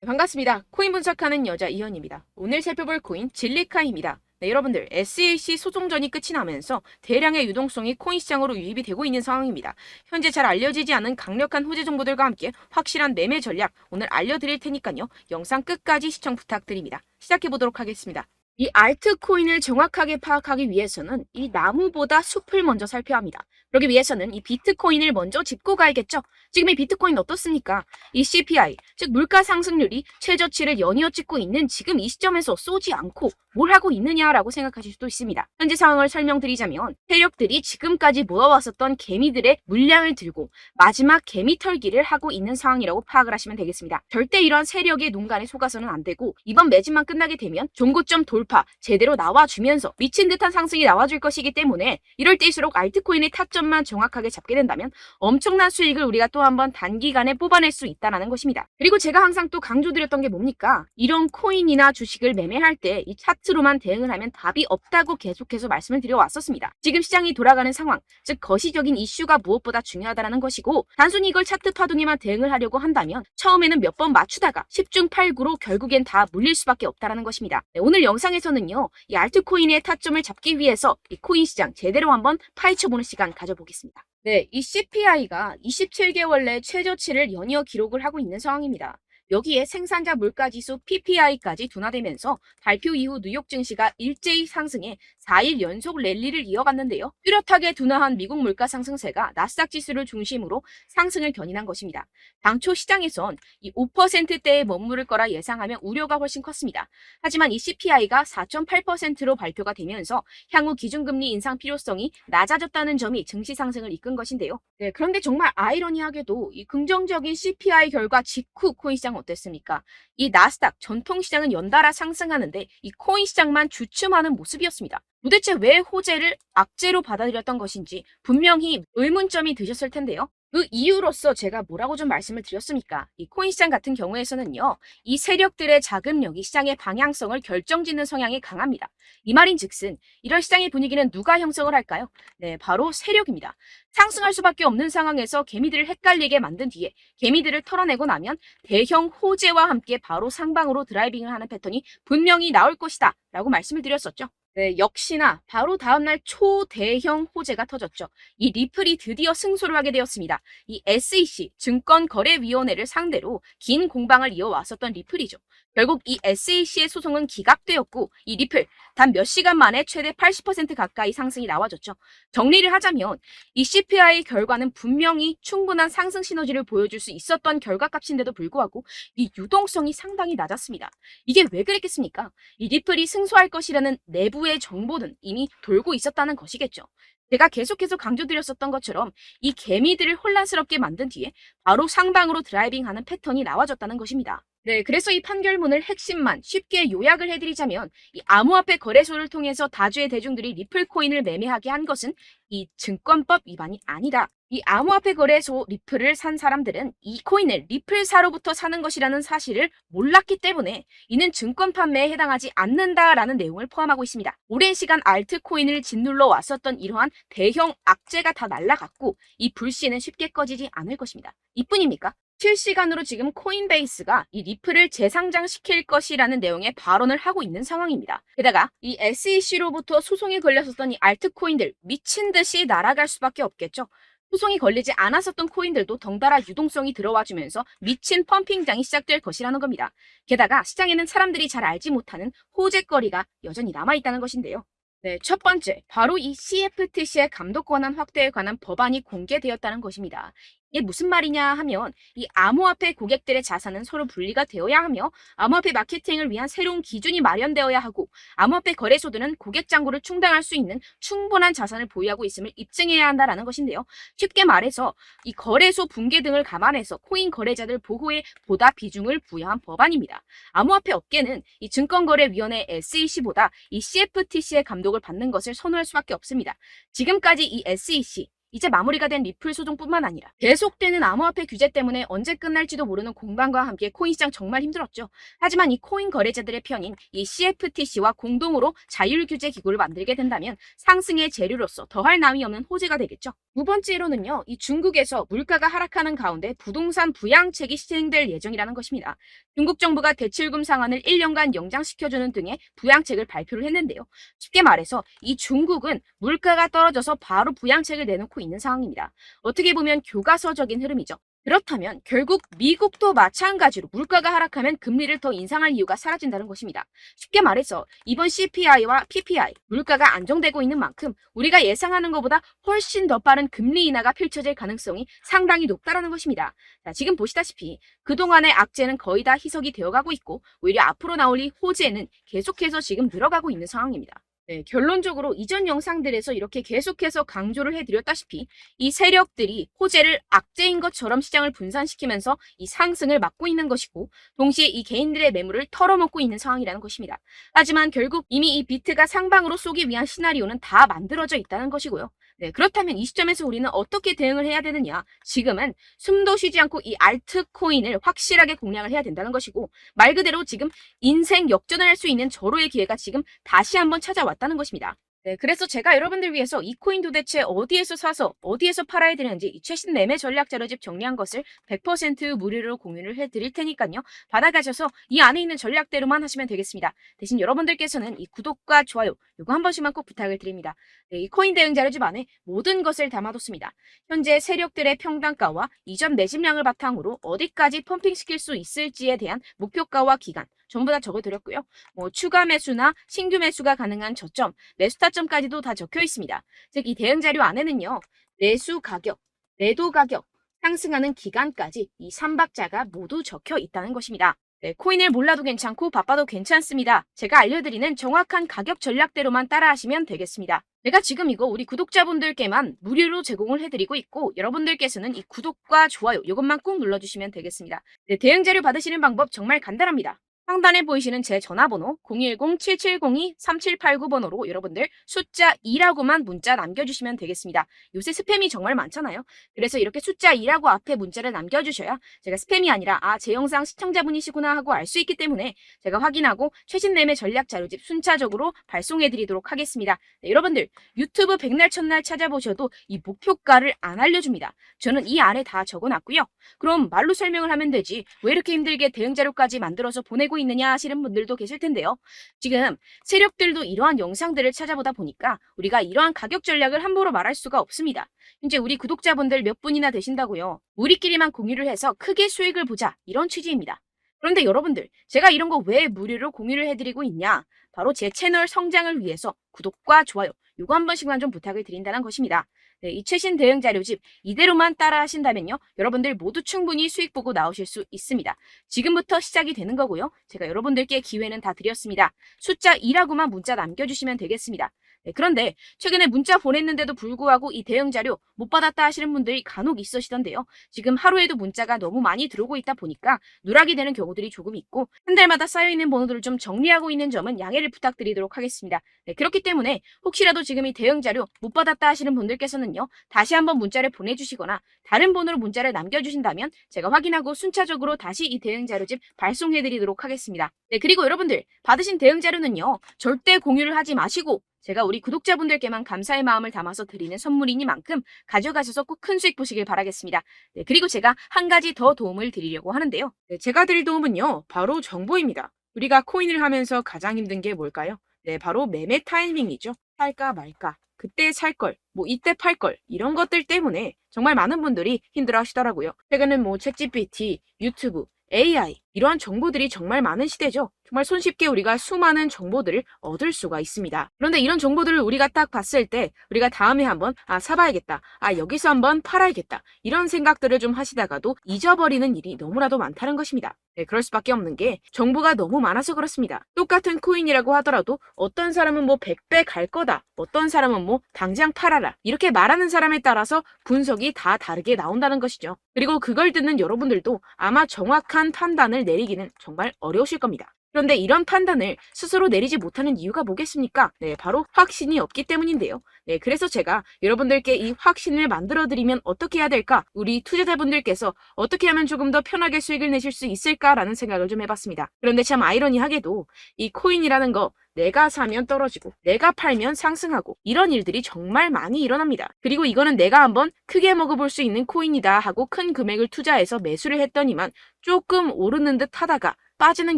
네, 반갑습니다. 코인 분석하는 여자 이현입니다. 오늘 살펴볼 코인 진리카입니다. 네, 여러분들 SEC 소송전이 끝이 나면서 대량의 유동성이 코인 시장으로 유입이 되고 있는 상황입니다. 현재 잘 알려지지 않은 강력한 호재 정보들과 함께 확실한 매매 전략 오늘 알려드릴 테니까요. 영상 끝까지 시청 부탁드립니다. 시작해 보도록 하겠습니다. 이 알트코인을 정확하게 파악하기 위해서는 이 나무보다 숲을 먼저 살펴야 합니다. 그러기 위해서는 이 비트코인을 먼저 짚고 가야겠죠. 지금 이 비트코인 어떻습니까? 이 CPI, 즉 물가 상승률이 최저치를 연이어 찍고 있는 지금 이 시점에서 쏘지 않고 뭘 하고 있느냐라고 생각하실 수도 있습니다. 현재 상황을 설명드리자면 세력들이 지금까지 모아왔었던 개미들의 물량을 들고 마지막 개미 털기를 하고 있는 상황이라고 파악을 하시면 되겠습니다. 절대 이러한 세력의 농간에 속아서는 안 되고 이번 매집만 끝나게 되면 종고점 돌파 제대로 나와주면서 미친 듯한 상승이 나와줄 것이기 때문에 이럴 때일수록 알트코인의 타점만 정확하게 잡게 된다면 엄청난 수익을 우리가 또 한번 단기간에 뽑아낼 수 있다는 것입니다. 그리고 제가 항상 또 강조드렸던 게 뭡니까? 이런 코인이나 주식을 매매할 때 이 차트로만 대응을 하면 답이 없다고 계속해서 말씀을 드려왔었습니다. 지금 시장이 돌아가는 상황, 즉 거시적인 이슈가 무엇보다 중요하다는 것이고 단순히 이걸 차트 파동에만 대응을 하려고 한다면 처음에는 몇 번 맞추다가 10중 8구로 결국엔 다 물릴 수밖에 없다는 것입니다. 네, 오늘 영상에서는요. 이 알트코인의 타점을 잡기 위해서 이 코인 시장 제대로 한번 파헤쳐보는 시간 가져보겠습니다. 네, 이 CPI가 27개월 내 최저치를 연이어 기록을 하고 있는 상황입니다. 여기에 생산자 물가지수 PPI까지 둔화되면서 발표 이후 뉴욕 증시가 일제히 상승해 4일 연속 랠리를 이어갔는데요. 뚜렷하게 둔화한 미국 물가 상승세가 나스닥 지수를 중심으로 상승을 견인한 것입니다. 당초 시장에선 이 5%대에 머무를 거라 예상하며 우려가 훨씬 컸습니다. 하지만 이 CPI가 4.8%로 발표가 되면서 향후 기준금리 인상 필요성이 낮아졌다는 점이 증시 상승을 이끈 것인데요. 네, 그런데 정말 아이러니하게도 이 긍정적인 CPI 결과 직후 코인 시장 어땠습니까? 이 나스닥 전통 시장은 연달아 상승하는데 이 코인 시장만 주춤하는 모습이었습니다. 도대체 왜 호재를 악재로 받아들였던 것인지 분명히 의문점이 드셨을 텐데요. 그 이유로서 제가 뭐라고 좀 말씀을 드렸습니까? 이 코인 시장 같은 경우에서는요, 이 세력들의 자금력이 시장의 방향성을 결정짓는 성향이 강합니다. 이 말인즉슨 이런 시장의 분위기는 누가 형성을 할까요? 네, 바로 세력입니다. 상승할 수밖에 없는 상황에서 개미들을 헷갈리게 만든 뒤에 개미들을 털어내고 나면 대형 호재와 함께 바로 상방으로 드라이빙을 하는 패턴이 분명히 나올 것이다 라고 말씀을 드렸었죠. 네, 역시나 바로 다음날 초대형 호재가 터졌죠. 이 리플이 드디어 승소를 하게 되었습니다. 이 SEC 증권거래위원회를 상대로 긴 공방을 이어왔었던 리플이죠. 결국 이 SEC의 소송은 기각되었고 이 리플 단 몇 시간 만에 최대 80% 가까이 상승이 나와줬죠. 정리를 하자면 이 CPI 결과는 분명히 충분한 상승 시너지를 보여줄 수 있었던 결과값인데도 불구하고 이 유동성이 상당히 낮았습니다. 이게 왜 그랬겠습니까? 이 리플이 승소할 것이라는 내부의 정보는 이미 돌고 있었다는 것이겠죠. 제가 계속해서 강조드렸었던 것처럼 이 개미들을 혼란스럽게 만든 뒤에 바로 상방으로 드라이빙하는 패턴이 나와졌다는 것입니다. 네, 그래서 이 판결문을 핵심만 쉽게 요약을 해드리자면 이 암호화폐 거래소를 통해서 다주의 대중들이 리플 코인을 매매하게 한 것은 이 증권법 위반이 아니다. 이 암호화폐 거래소 리플을 산 사람들은 이 코인을 리플사로부터 사는 것이라는 사실을 몰랐기 때문에 이는 증권 판매에 해당하지 않는다라는 내용을 포함하고 있습니다. 오랜 시간 알트코인을 짓눌러 왔었던 이러한 대형 악재가 다 날아갔고 이 불씨는 쉽게 꺼지지 않을 것입니다. 이뿐입니까? 실시간으로 지금 코인베이스가 이 리플을 재상장시킬 것이라는 내용의 발언을 하고 있는 상황입니다. 게다가 이 SEC로부터 소송이 걸렸었던 이 알트코인들 미친 듯이 날아갈 수밖에 없겠죠. 소송이 걸리지 않았었던 코인들도 덩달아 유동성이 들어와주면서 미친 펌핑장이 시작될 것이라는 겁니다. 게다가 시장에는 사람들이 잘 알지 못하는 호재거리가 여전히 남아있다는 것인데요. 네, 첫 번째, 바로 이 CFTC의 감독 권한 확대에 관한 법안이 공개되었다는 것입니다. 이게 무슨 말이냐 하면 이 암호화폐 고객들의 자산은 서로 분리가 되어야 하며 암호화폐 마케팅을 위한 새로운 기준이 마련되어야 하고 암호화폐 거래소들은 고객 잔고를 충당할 수 있는 충분한 자산을 보유하고 있음을 입증해야 한다라는 것인데요. 쉽게 말해서 이 거래소 붕괴 등을 감안해서 코인 거래자들 보호에 보다 비중을 부여한 법안입니다. 암호화폐 업계는 이 증권거래위원회 SEC보다 이 CFTC의 감독을 받는 것을 선호할 수밖에 없습니다. 지금까지 이 SEC 이제 마무리가 된 리플 소송뿐만 아니라 계속되는 암호화폐 규제 때문에 언제 끝날지도 모르는 공방과 함께 코인 시장 정말 힘들었죠. 하지만 이 코인 거래자들의 편인 이 CFTC와 공동으로 자율규제 기구를 만들게 된다면 상승의 재료로서 더할 나위 없는 호재가 되겠죠. 두 번째로는요, 이 중국에서 물가가 하락하는 가운데 부동산 부양책이 시행될 예정이라는 것입니다. 중국 정부가 대출금 상환을 1년간 연장시켜주는 등의 부양책을 발표를 했는데요. 쉽게 말해서 이 중국은 물가가 떨어져서 바로 부양책을 내놓고 있는 상황입니다. 어떻게 보면 교과서적인 흐름이죠. 그렇다면 결국 미국도 마찬가지로 물가가 하락하면 금리를 더 인상할 이유가 사라진다는 것입니다. 쉽게 말해서 이번 CPI와 PPI, 물가가 안정되고 있는 만큼 우리가 예상하는 것보다 훨씬 더 빠른 금리 인하가 펼쳐질 가능성이 상당히 높다는 것입니다. 자, 지금 보시다시피 그동안의 악재는 거의 다 희석이 되어가고 있고 오히려 앞으로 나올 이 호재는 계속해서 지금 늘어가고 있는 상황입니다. 네, 결론적으로 이전 영상들에서 이렇게 계속해서 강조를 해드렸다시피 이 세력들이 호재를 악재인 것처럼 시장을 분산시키면서 이 상승을 막고 있는 것이고 동시에 이 개인들의 매물을 털어먹고 있는 상황이라는 것입니다. 하지만 결국 이미 이 비트가 상방으로 쏘기 위한 시나리오는 다 만들어져 있다는 것이고요. 네, 그렇다면 이 시점에서 우리는 어떻게 대응을 해야 되느냐? 지금은 숨도 쉬지 않고 이 알트코인을 확실하게 공략을 해야 된다는 것이고 말 그대로 지금 인생 역전을 할 수 있는 절호의 기회가 지금 다시 한번 찾아왔다는 것입니다. 네, 그래서 제가 여러분들 위해서 이 코인 도대체 어디에서 사서 어디에서 팔아야 되는지 이 최신 매매 전략 자료집 정리한 것을 100% 무료로 공유를 해드릴 테니까요. 받아가셔서 이 안에 있는 전략대로만 하시면 되겠습니다. 대신 여러분들께서는 이 구독과 좋아요 요거 한 번씩만 꼭 부탁을 드립니다. 네, 이 코인 대응 자료집 안에 모든 것을 담아뒀습니다. 현재 세력들의 평단가와 이전 매집량을 바탕으로 어디까지 펌핑시킬 수 있을지에 대한 목표가와 기간 전부 다 적어드렸고요. 추가 매수나 신규 매수가 가능한 저점, 매수 타점까지도 다 적혀 있습니다. 즉 이 대응 자료 안에는요. 매수 가격, 매도 가격, 상승하는 기간까지 이 3박자가 모두 적혀 있다는 것입니다. 네, 코인을 몰라도 괜찮고 바빠도 괜찮습니다. 제가 알려드리는 정확한 가격 전략대로만 따라하시면 되겠습니다. 제가 지금 이거 우리 구독자분들께만 무료로 제공을 해드리고 있고 여러분들께서는 이 구독과 좋아요 이것만 꼭 눌러주시면 되겠습니다. 네, 대응 자료 받으시는 방법 정말 간단합니다. 상단에 보이시는 제 전화번호 010-7702-3789번호로 여러분들 숫자 2라고만 문자 남겨주시면 되겠습니다. 요새 스팸이 정말 많잖아요. 그래서 이렇게 숫자 2라고 앞에 문자를 남겨주셔야 제가 스팸이 아니라 제 영상 시청자분이시구나 하고 알 수 있기 때문에 제가 확인하고 최신 매매 전략 자료집 순차적으로 발송해드리도록 하겠습니다. 네, 여러분들 유튜브 백날 첫날 찾아보셔도 이 목표가를 안 알려줍니다. 저는 이 안에 다 적어놨고요. 그럼 말로 설명을 하면 되지 왜 이렇게 힘들게 대응 자료까지 만들어서 보내고 있느냐 하시는 분들도 계실 텐데요. 지금 세력들도 이러한 영상들을 찾아보다 보니까 우리가 이러한 가격 전략을 함부로 말할 수가 없습니다. 현재 우리 구독자분들 몇 분이나 되신다고요. 우리끼리만 공유를 해서 크게 수익을 보자 이런 취지입니다. 그런데 여러분들 제가 이런 거 왜 무료로 공유를 해드리고 있냐? 바로 제 채널 성장을 위해서 구독과 좋아요 요거 한 번씩만 좀 부탁을 드린다는 것입니다. 네, 이 최신 대응 자료집 이대로만 따라 하신다면요. 여러분들 모두 충분히 수익 보고 나오실 수 있습니다. 지금부터 시작이 되는 거고요. 제가 여러분들께 기회는 다 드렸습니다. 숫자 2라고만 문자 남겨주시면 되겠습니다. 네, 그런데 최근에 문자 보냈는데도 불구하고 이 대응 자료 못 받았다 하시는 분들이 간혹 있으시던데요. 지금 하루에도 문자가 너무 많이 들어오고 있다 보니까 누락이 되는 경우들이 조금 있고 한 달마다 쌓여있는 번호들을 좀 정리하고 있는 점은 양해를 부탁드리도록 하겠습니다. 네, 그렇기 때문에 혹시라도 지금 이 대응 자료 못 받았다 하시는 분들께서는요. 다시 한번 문자를 보내주시거나 다른 번호로 문자를 남겨주신다면 제가 확인하고 순차적으로 다시 이 대응 자료집 발송해드리도록 하겠습니다. 네, 그리고 여러분들 받으신 대응 자료는요. 절대 공유를 하지 마시고 제가 우리 구독자분들께만 감사의 마음을 담아서 드리는 선물이니만큼 가져가셔서 꼭 큰 수익 보시길 바라겠습니다. 네, 그리고 제가 한 가지 더 도움을 드리려고 하는데요. 네, 제가 드릴 도움은요. 바로 정보입니다. 우리가 코인을 하면서 가장 힘든 게 뭘까요? 네, 바로 매매 타이밍이죠. 살까 말까, 그때 살 걸, 이때 팔 걸 이런 것들 때문에 정말 많은 분들이 힘들어 하시더라고요. 최근은 챗GPT, 유튜브, AI 이러한 정보들이 정말 많은 시대죠. 정말 손쉽게 우리가 수많은 정보들을 얻을 수가 있습니다. 그런데 이런 정보들을 우리가 딱 봤을 때 우리가 다음에 한번 사봐야겠다. 여기서 한번 팔아야겠다. 이런 생각들을 좀 하시다가도 잊어버리는 일이 너무나도 많다는 것입니다. 네, 그럴 수밖에 없는 게 정보가 너무 많아서 그렇습니다. 똑같은 코인이라고 하더라도 어떤 사람은 100배 갈 거다. 어떤 사람은 당장 팔아라. 이렇게 말하는 사람에 따라서 분석이 다 다르게 나온다는 것이죠. 그리고 그걸 듣는 여러분들도 아마 정확한 판단을 내리기는 정말 어려우실 겁니다. 그런데 이런 판단을 스스로 내리지 못하는 이유가 뭐겠습니까? 네, 바로 확신이 없기 때문인데요. 네, 그래서 제가 여러분들께 이 확신을 만들어드리면 어떻게 해야 될까? 우리 투자자분들께서 어떻게 하면 조금 더 편하게 수익을 내실 수 있을까라는 생각을 좀 해봤습니다. 그런데 참 아이러니하게도 이 코인이라는 거 내가 사면 떨어지고 내가 팔면 상승하고 이런 일들이 정말 많이 일어납니다. 그리고 이거는 내가 한번 크게 먹어볼 수 있는 코인이다 하고 큰 금액을 투자해서 매수를 했더니만 조금 오르는 듯 하다가 빠지는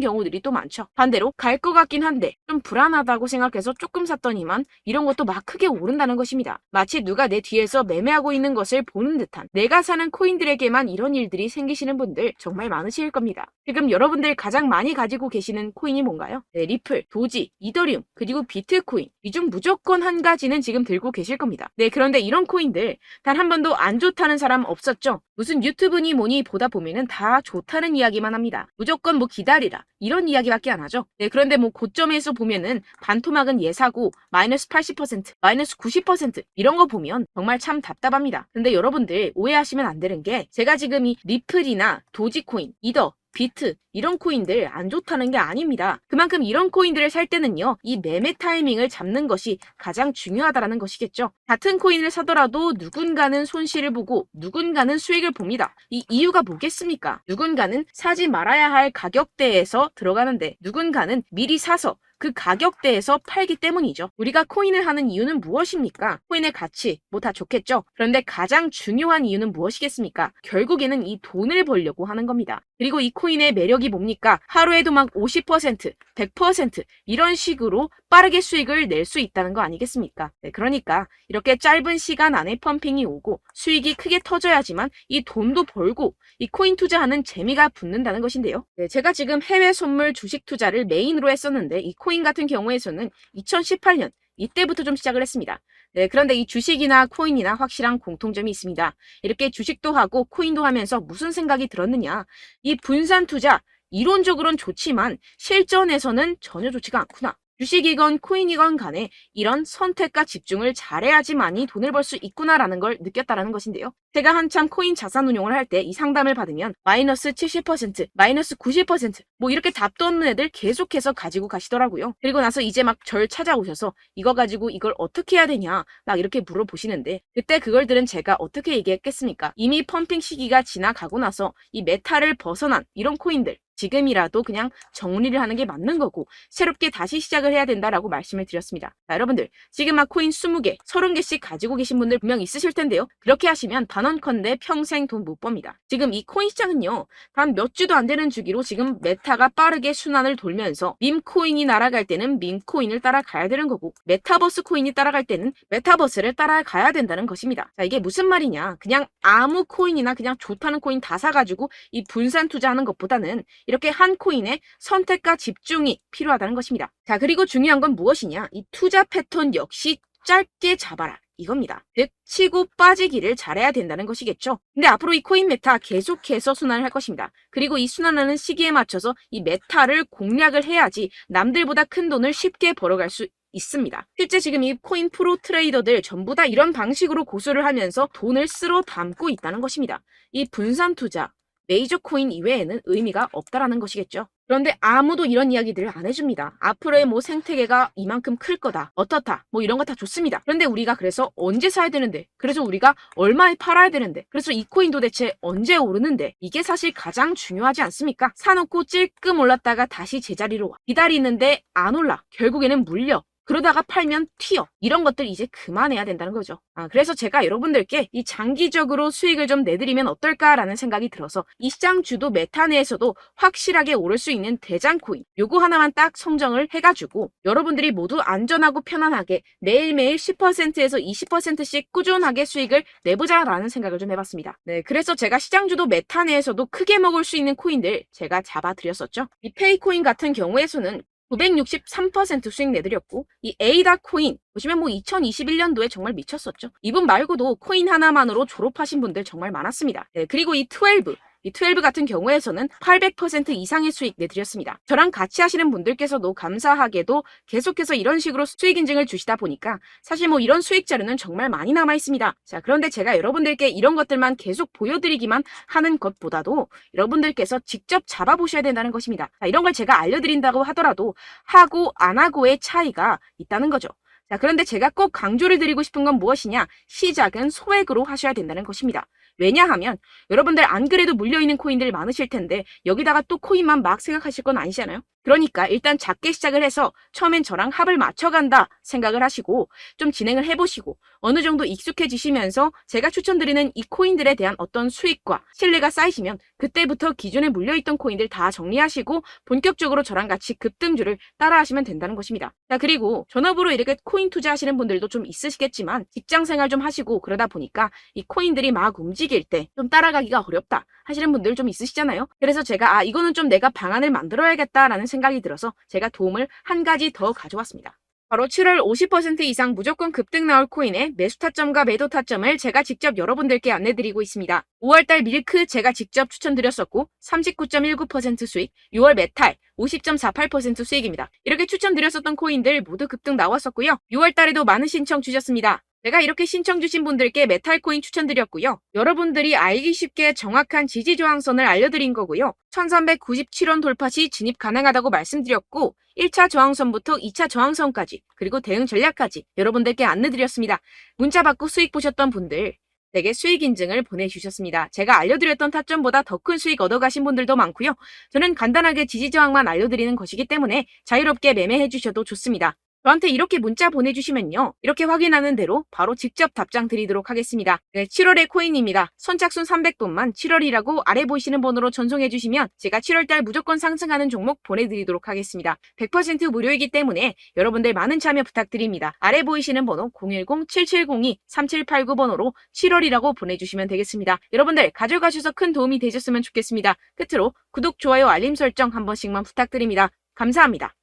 경우들이 또 많죠. 반대로 갈 것 같긴 한데 좀 불안하다고 생각해서 조금 샀더니만 이런 것도 막 크게 오른다는 것입니다. 마치 누가 내 뒤에서 매매하고 있는 것을 보는 듯한, 내가 사는 코인들에게만 이런 일들이 생기시는 분들 정말 많으실 겁니다. 지금 여러분들 가장 많이 가지고 계시는 코인이 뭔가요? 네, 리플, 도지, 이더리움, 그리고 비트코인. 이 중 무조건 한 가지는 지금 들고 계실 겁니다. 네, 그런데 이런 코인들 단 한 번도 안 좋다는 사람 없었죠? 무슨 유튜브니 뭐니 보다 보면은 다 좋다는 이야기만 합니다. 무조건 뭐 기다리라 이런 이야기밖에 안 하죠. 네, 그런데 뭐 고점에서 보면은 반토막은 예사고 마이너스 80%, 마이너스 90% 이런 거 보면 정말 참 답답합니다. 근데 여러분들 오해하시면 안 되는 게, 제가 지금 이 리플이나 도지코인, 이더, 비트 이런 코인들 안 좋다는 게 아닙니다. 그만큼 이런 코인들을 살 때는요, 이 매매 타이밍을 잡는 것이 가장 중요하다는 것이겠죠. 같은 코인을 사더라도 누군가는 손실을 보고 누군가는 수익을 봅니다. 이 이유가 뭐겠습니까? 누군가는 사지 말아야 할 가격대에서 들어가는데 누군가는 미리 사서 그 가격대에서 팔기 때문이죠. 우리가 코인을 하는 이유는 무엇입니까? 코인의 가치, 뭐 다 좋겠죠? 그런데 가장 중요한 이유는 무엇이겠습니까? 결국에는 이 돈을 벌려고 하는 겁니다. 그리고 이 코인의 매력이 뭡니까? 하루에도 막 50%, 100% 이런 식으로 빠르게 수익을 낼 수 있다는 거 아니겠습니까? 네, 그러니까 이렇게 짧은 시간 안에 펌핑이 오고 수익이 크게 터져야지만 이 돈도 벌고 이 코인 투자하는 재미가 붙는다는 것인데요. 네, 제가 지금 해외 선물 주식 투자를 메인으로 했었는데 이 코인 같은 경우에서는 2018년 이때부터 좀 시작을 했습니다. 네, 그런데 이 주식이나 코인이나 확실한 공통점이 있습니다. 이렇게 주식도 하고 코인도 하면서 무슨 생각이 들었느냐? 이 분산 투자, 이론적으로는 좋지만 실전에서는 전혀 좋지가 않구나. 주식이건 코인이건 간에 이런 선택과 집중을 잘해야지만이 돈을 벌 수 있구나라는 걸 느꼈다라는 것인데요. 제가 한참 코인 자산 운용을 할 때 이 상담을 받으면 마이너스 70%, 마이너스 90% 뭐 이렇게 답도 없는 애들 계속해서 가지고 가시더라고요. 그리고 나서 이제 막 절 찾아오셔서 이거 가지고 이걸 어떻게 해야 되냐 막 이렇게 물어보시는데, 그때 그걸 들은 제가 어떻게 얘기했겠습니까? 이미 펌핑 시기가 지나가고 나서 이 메타를 벗어난 이런 코인들 지금이라도 그냥 정리를 하는 게 맞는 거고 새롭게 다시 시작을 해야 된다라고 말씀을 드렸습니다. 자, 여러분들 지금 막 코인 20개, 30개씩 가지고 계신 분들 분명 있으실 텐데요. 그렇게 하시면 단언컨대 평생 돈 못 법니다. 지금 이 코인 시장은요, 단 몇 주도 안 되는 주기로 지금 메타가 빠르게 순환을 돌면서 밈코인이 날아갈 때는 밈코인을 따라가야 되는 거고 메타버스 코인이 따라갈 때는 메타버스를 따라가야 된다는 것입니다. 자, 이게 무슨 말이냐? 그냥 아무 코인이나 그냥 좋다는 코인 다 사가지고 이 분산 투자하는 것보다는 이렇게 한 코인에 선택과 집중이 필요하다는 것입니다. 자, 그리고 중요한 건 무엇이냐? 이 투자 패턴 역시 짧게 잡아라. 이겁니다. 즉 치고 빠지기를 잘해야 된다는 것이겠죠. 근데 앞으로 이 코인 메타 계속해서 순환을 할 것입니다. 그리고 이 순환하는 시기에 맞춰서 이 메타를 공략을 해야지 남들보다 큰 돈을 쉽게 벌어갈 수 있습니다. 실제 지금 이 코인 프로 트레이더들 전부 다 이런 방식으로 고수를 하면서 돈을 쓸어 담고 있다는 것입니다. 이 분산 투자, 메이저 코인 이외에는 의미가 없다라는 것이겠죠. 그런데 아무도 이런 이야기들을 안 해줍니다. 앞으로의 뭐 생태계가 이만큼 클 거다, 어떻다, 뭐 이런 거 다 좋습니다. 그런데 우리가 그래서 언제 사야 되는데, 그래서 우리가 얼마에 팔아야 되는데, 그래서 이 코인 도대체 언제 오르는데, 이게 사실 가장 중요하지 않습니까? 사놓고 찔끔 올랐다가 다시 제자리로 와. 기다리는데 안 올라. 결국에는 물려. 그러다가 팔면 튀어. 이런 것들 이제 그만해야 된다는 거죠. 그래서 제가 여러분들께 이 장기적으로 수익을 좀 내드리면 어떨까라는 생각이 들어서 이 시장 주도 메타 내에서도 확실하게 오를 수 있는 대장 코인 요거 하나만 딱 선정을 해가지고 여러분들이 모두 안전하고 편안하게 매일매일 10%에서 20%씩 꾸준하게 수익을 내보자라는 생각을 좀 해봤습니다. 네, 그래서 제가 시장 주도 메타 내에서도 크게 먹을 수 있는 코인들 제가 잡아드렸었죠. 이 페이코인 같은 경우에서는 963% 수익 내드렸고, 이 에이다 코인 보시면 뭐 2021년도에 정말 미쳤었죠. 이분 말고도 코인 하나만으로 졸업하신 분들 정말 많았습니다. 네, 그리고 이 12 이 12 같은 경우에서는 800% 이상의 수익 내드렸습니다. 저랑 같이 하시는 분들께서도 감사하게도 계속해서 이런 식으로 수익 인증을 주시다 보니까 사실 뭐 이런 수익 자료는 정말 많이 남아 있습니다. 자, 그런데 제가 여러분들께 이런 것들만 계속 보여드리기만 하는 것보다도 여러분들께서 직접 잡아보셔야 된다는 것입니다. 자, 이런 걸 제가 알려드린다고 하더라도 하고 안 하고의 차이가 있다는 거죠. 자, 그런데 제가 꼭 강조를 드리고 싶은 건 무엇이냐? 시작은 소액으로 하셔야 된다는 것입니다. 왜냐하면 여러분들 안 그래도 물려있는 코인들 많으실 텐데 여기다가 또 코인만 막 생각하실 건 아니잖아요. 그러니까 일단 작게 시작을 해서 처음엔 저랑 합을 맞춰간다 생각을 하시고 좀 진행을 해보시고 어느 정도 익숙해지시면서 제가 추천드리는 이 코인들에 대한 어떤 수익과 신뢰가 쌓이시면 그때부터 기존에 물려있던 코인들 다 정리하시고 본격적으로 저랑 같이 급등주를 따라하시면 된다는 것입니다. 자, 그리고 전업으로 이렇게 코인 투자하시는 분들도 좀 있으시겠지만 직장생활 좀 하시고 그러다 보니까 이 코인들이 막 움직일 때 좀 따라가기가 어렵다 하시는 분들 좀 있으시잖아요. 그래서 제가 이거는 좀 내가 방안을 만들어야겠다라는 생각이 들어서 제가 도움을 한 가지 더 가져왔습니다. 바로 7월 50% 이상 무조건 급등 나올 코인의 매수 타점과 매도 타점을 제가 직접 여러분들께 안내드리고 있습니다. 5월달 밀크 제가 직접 추천드렸었고 39.19% 수익, 6월 메탈 50.48% 수익입니다. 이렇게 추천드렸었던 코인들 모두 급등 나왔었고요. 6월달에도 많은 신청 주셨습니다. 제가 이렇게 신청 주신 분들께 메탈코인 추천드렸고요. 여러분들이 알기 쉽게 정확한 지지저항선을 알려드린 거고요. 1397원 돌파 시 진입 가능하다고 말씀드렸고 1차 저항선부터 2차 저항선까지 그리고 대응 전략까지 여러분들께 안내드렸습니다. 문자 받고 수익 보셨던 분들 되게 수익 인증을 보내주셨습니다. 제가 알려드렸던 타점보다 더 큰 수익 얻어가신 분들도 많고요. 저는 간단하게 지지저항만 알려드리는 것이기 때문에 자유롭게 매매해 주셔도 좋습니다. 저한테 이렇게 문자 보내주시면요. 이렇게 확인하는 대로 바로 직접 답장 드리도록 하겠습니다. 네, 7월의 코인입니다. 선착순 300분만 7월이라고 아래 보이시는 번호로 전송해주시면 제가 7월달 무조건 상승하는 종목 보내드리도록 하겠습니다. 100% 무료이기 때문에 여러분들 많은 참여 부탁드립니다. 아래 보이시는 번호 010-7702-3789번호로 7월이라고 보내주시면 되겠습니다. 여러분들 가져가셔서 큰 도움이 되셨으면 좋겠습니다. 끝으로 구독, 좋아요, 알림 설정 한 번씩만 부탁드립니다. 감사합니다.